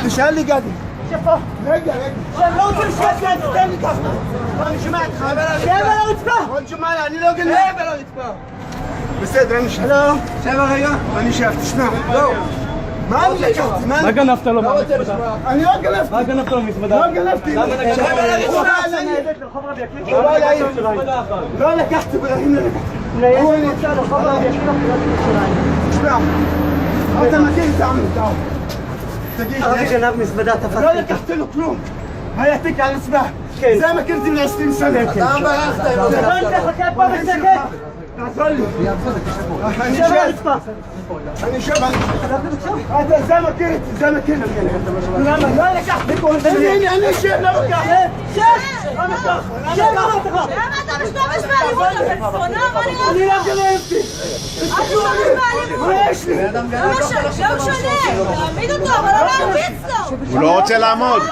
תשאל לי גדי. שפה. רגע. שאני לא רוצה לשבת גדי, תן לי ככה. אני שומע אותך. שב על הרצפה. אני שומע, אני לא גנב. שב על הרצפה. בסדר, אני שב. לא. שב רגע. אני שב, תשמע. לא. מה אני לקחתי? מה גנבת לו מהמזוודה? אני לא גנבתי. מה גנבת לו מהמזוודה? לא גנבתי. שב על הרצפה. לא לקחתי ולהם לא לקחתי. הוא נמצא לרחוב רבי עקיבא פינת ירושלים. תשמע, אתה מכיר את העמוד, תגיד, הרבי גנב מזוודה, לא תפסתי. לקחתי לו כלום. היה תיק על הצבע. כן. זה מכרתי ל-20 שנה. אתה ברחת עם זה. לא תחכה פה בשקט. תעזור לי. אני שב על שב. הרצפה. אני שב. זה מכיר אותי, זה מכיר אותי. למה? לא לקחתי כל זה. אני שב, לא לקחתי. שב! שב אמרתי לך. למה אתה משתמש באלימות? אתה פרסונה? מה נראה אני לך? לא גנבתי. אל תשתמש באלימות. מה יש לי? לא משנה, תעמיד אותו, אבל לא להרביץ לו. הוא לא רוצה לעמוד.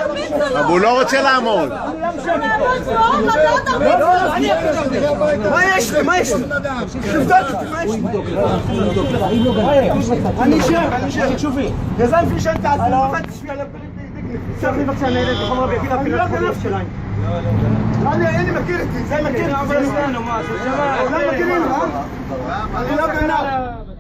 אבל הוא לא רוצה לעמוד. מה יש לי? מה יש לי? תבדוק אותי, מה יש לי? אני שב. שופי. יזם פי שאתה עשו, מה תשמע על סלח לי בבקשה, ניידת רחוב רבי עקיבא פינת ירושלים. אני מכיר אותי, זה מכיר אותי. מה, לא מכירים, אה? אני לא גנב.